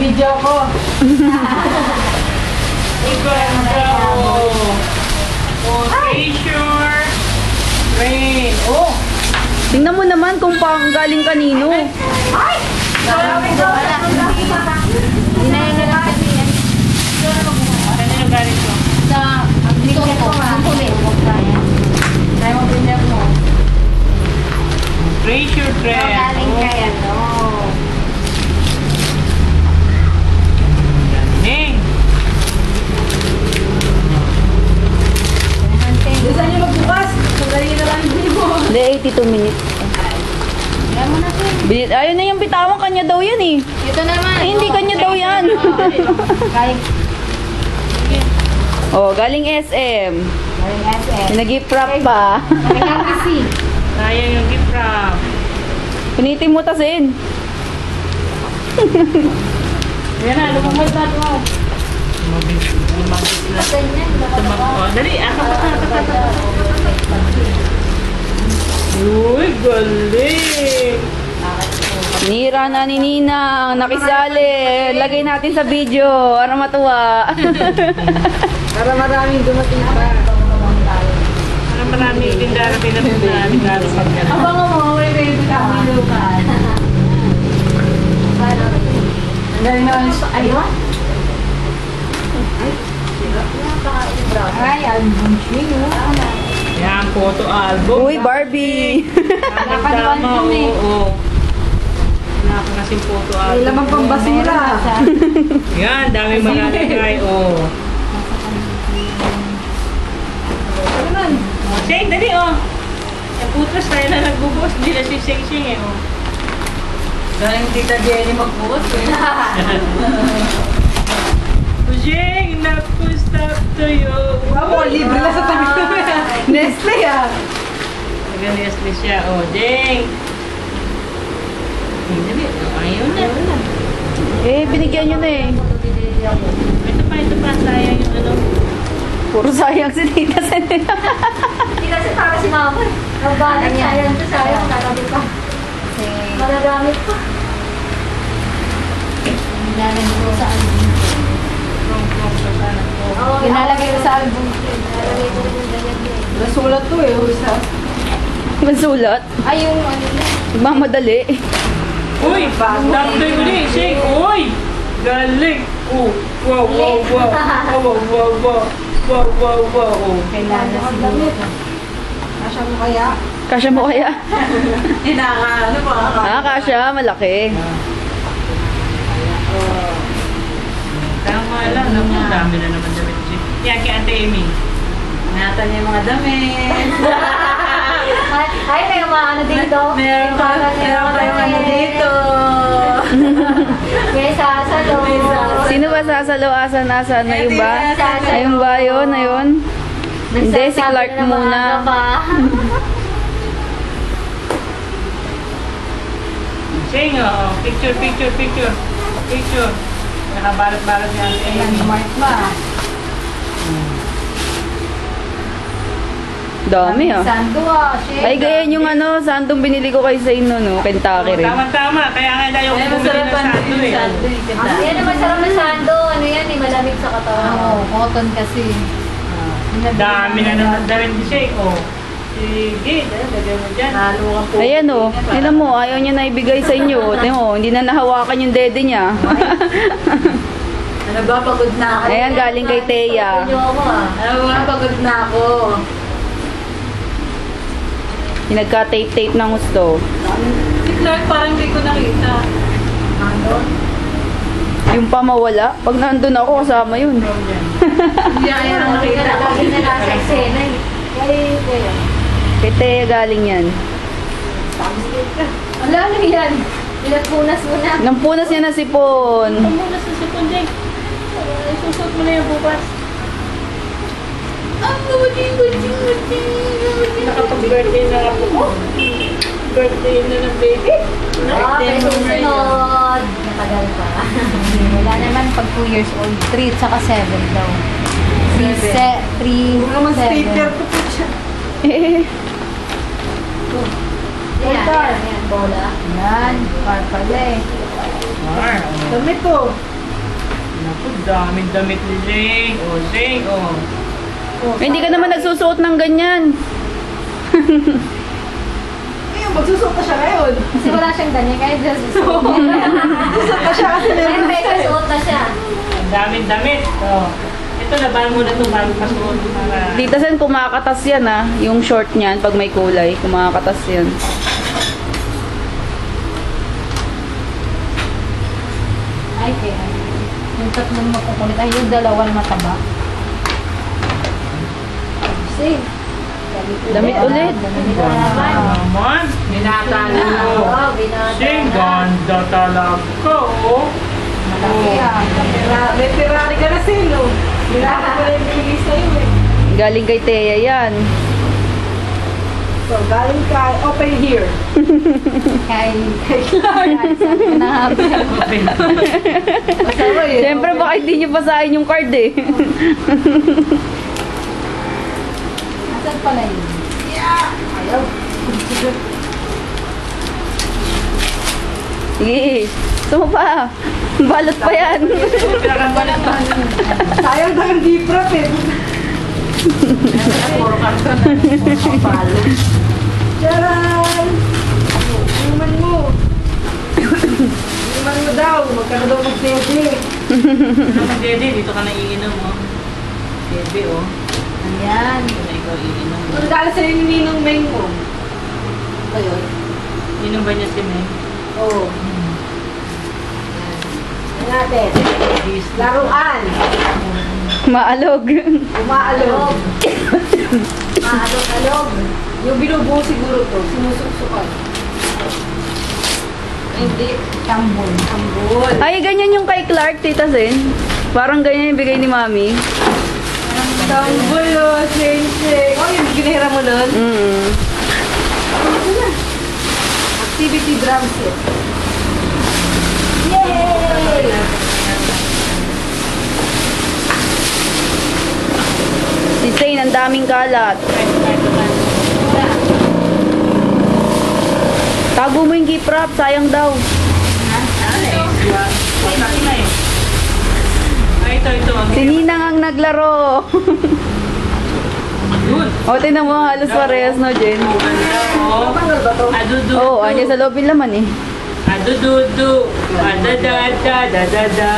Video ko. Treasure. Rain. Oh. Tingnan mo naman kung pang galing kanino. Ay! Dinayan na lang kasi yan. Kanino galing ko? Sa dito ko. Kaya mo pinag mo. Treasure trend. Galing kaya to. Galing. Gusto niyo magbukas? Sandali na lang din mo. Hindi, 82 minutes. Kaya mo na to. Ayun na yung bitawan, kanya daw yan eh. Ito naman. Ay, hindi kanya daw yan. Galing. Oh, galing SM. Galing SM. Nag-gift wrap pa. Galing kasi. Sayang yung gift wrap. Punitin mo tasin. Yan na, lumamay ba ito? Lumagis na. Ganyan. Oh, dali, Uy, galing! Nira na ni Ninang, nakisali. Lagay natin sa video para matuwa. Para maraming dumating pa. Para marami tindara pinapunta. Abangan mo, may baby kami lukan. Ang galing na alis. Ayun. Ay, album siya. Yan, photo album. Uy, Barbie. Tama, oo. Wala ko kasing photo album. May lamang pang basura. Yan, daming malalagay, oo. Shane, dali, oh. Yung putras tayo na nagbubuhos. Hindi na si Shing eh, oh. Galing tita Jenny magbukas. Shing, naku-stop to you. Wow, libre na sa tabi ko. Nestle ah. Nag-Nestle siya, oh. Jing. Dali, ayaw na. Eh, binigyan nyo na eh. Ito pa, sayang yung ano. Puro sayang si Tita Sen. Hindi kasi para si mama. Nagbalag sayang to sayang. Nalabi pa. Malagamit pa. Nilalagay ko sa album. Nilalagay ko sa album. Nilalagay ko rin yung ganyan din. Nasulat to eh. Masulat. Ay, yung ano na. Magmamadali. Uy! Tapos ko din, Shing! Uy! Galing! Oh! Wow, wow, wow! Wow, wow, wow! Wow, wow, wow! Oh. Kailangan siguro. Kasya mo kaya? Kasya mo kaya? Ano pa? Kasya. Malaki. Tama lang, naku, dami na naman damit, Shing. Yan, kay Ate Amy. Nata niya yung mga damit. Ay, may mga ano dito. Meron pa yung ano dito. May sasalo. Sino ba sasalo? Asan na yung ba? Ayun ba yun? Ayun? Hindi, si Clark muna. Shing, oh. Picture, picture, picture. Picture. Nakabalot-balot niya Ate Amy. Smart ba? Dami ah. Sando ah. Ay, ganyan yung ano, sandong binili ko kay sa inyo, no? Kentucky rin. Tama-tama, kaya nga tayo bumili ng sando eh. Yan naman sarap na sando. Ano yan eh, malamig sa katawan. Oo, cotton kasi. Dami na naman damit ni Shing, oh. Sige, lagay mo dyan. Halo ka po. Ayan oh, tignan mo, ayaw niya na ibigay sa inyo. Tignan mo, hindi na nahawakan yung dede niya. Ano ba, pagod na ako. Ayan, galing kay Thea. Ano ba, pagod na ako. Pinagka-tape-tape ng gusto. Si Clark parang hindi ko nakita. Nandun? Yung pa mawala, pag nandun ako, kasama yun. Hindi ayaw nakita. Lagi na nasa eksena eh. Kaya. Kay Thea galing yan. Wala na yan. Pinagpunas mo na. Nampunas niya na sipon. Pamunas sa sipon, Jing. Isusot mo na yung bukas. Nakapag-birthday na ako ko. Birthday na ng baby. May susunod. Natagal pa. Wala naman pag 2 years old. 3 tsaka 7 daw. 3, 7. Eh, Yan, bola. Yan, par pala eh. Mar. Dami to. Naku, daming damit ni Zing. O, Zing, o. Hindi ka naman nagsusuot ng ganyan. Ngayon, magsusuot na siya ngayon. Kasi wala siyang ganyan, kaya just suot. Magsusuot na siya kasi meron Siyempre, suot na siya. Ang daming damit. O. Ito, laban mo na ito bago pasuot. Para... Tita Sen, kumakatas yan ah. Yung short niyan, pag may kulay, kumakatas yan. Ay, kaya. Yung tatlong makukulit. Ay, yung dalawang mataba. Kasi, Damit ulit. Damit na naman. Naman, binata na. Oo, binata Zing, na. ganda talaga, o. Malaki ah. May Ferrari ka na sino. Binaka ko na yung binigay sa'yo eh. Galing kay Thea yan. So, galing ka, open here. Kay Clark. Nahabi. Masama eh. Siyempre, baka hindi niyo basahin yung card eh. Asan pala yun? Ayaw. Sige, gusto mo pa. Balot pa yan. Pinakagalit pa. Sayang daw yung deep wrap eh. Puro karton na. Puro palo. Charan! Inuman mo. Inuman mo daw. Magkano daw mag-sede. Ano mo, Dede? Dito ka na iinom, o. Dede, o. Ayan. Dito na ikaw iinom. Ano dala sa'yo ni Ninong Meng mo? Ayun. Inom ba niya si Meng? Oo. Ano natin? Laruan. Maalog. Umaalog. Maalog-alog. Yung binubuo siguro to, sinusuksukan. Hindi. Tambol. Ambol. Ay, ganyan yung kay Clark, Tita Sen. Parang ganyan yung bigay ni Mami. Tambol o, sensei. Oh, yung ginahira mo nun? Activity drum set. Yay! Si Zane, ang daming kalat. Tago mo yung gift wrap, sayang daw. Wasak na eh. Ay, ito. Si Ninang ang naglaro. Yun. O, tinan mo, halos parehas no, Jen. Oo. Paano ba to? Adudu. Oo, andyan sa loob yung laman eh. Adududu. Adadadadadada.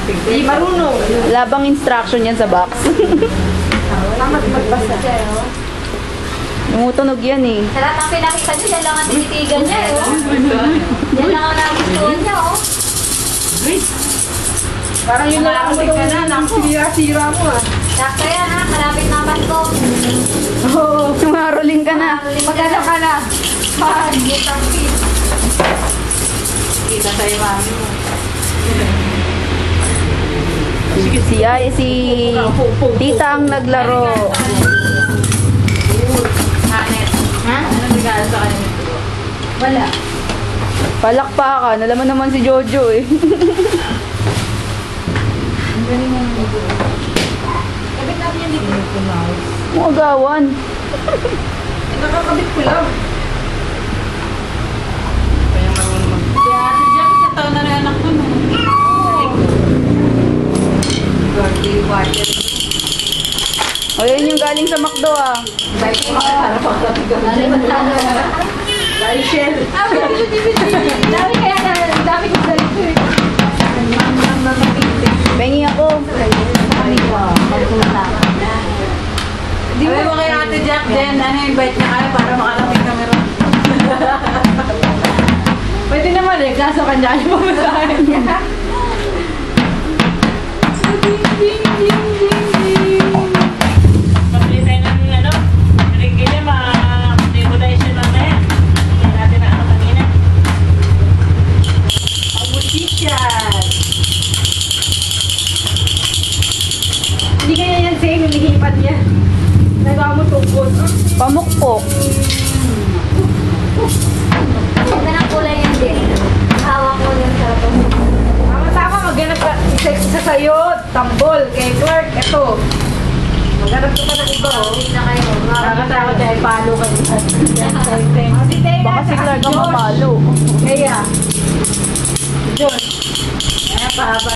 Hindi marunong. Labang instruction yan sa box. Tamat magbasa. Tumutunog yan eh. Sa lahat ng pinakita niyo, yan lang ang tinitigan niya, eh, oh. Yan lang ang nagustuhan niya, oh. Parang yun lang mo yung sira-sira mo ah. Sakto yan, ha? Malapit na Pasko. Oo. Maroling ka na. Magano ka na? Get ang feet. Kita sa'yo, mami mo. Si Tita ang naglaro. Hanet. Ha? Anong regalo sa kanya nito? Wala. Palakpakan. Alam mo naman si Jojo eh. Ang galing naman ito. Kapit natin yung dito. Muagawan. Nakakabit ko lang. Kaya marunong mag... Kaya ate Jack, sa taon na rin anak ko no. Birthday water. O, yan yung galing sa McDo ah. Galing na. Dahil Shell. Dami kaya na. Dami ko sa ito, eh. Pengi ako. Dami ko. Pagpunta. Di mo kay ate Jack, Jen, invite niya kayo para makalapit camera. Pwede naman eh, kaso kanya kayo pamasahin niya. Pabili tayo ng ano? Ringgit niya, makakatibo tayo siya mamaya. Hindi natin na ano kanina. Ang musician. Hindi kaya yan sa'yo, hinihipan niya. Nagawa mo tungkol. Pamukpok. Ganda ng kulay yan din. Hawak ko yung sarap. Tama-tama, maghanap ka. Isa sa'yo, tambol. Kay Clark, eto. Maghanap ka pa ng iba, oh. Na kayo. Nakakatakot dahil palo ka niya. Si Thea, Baka si Clark ang Josh. mapalo. Thea. John. Pahaba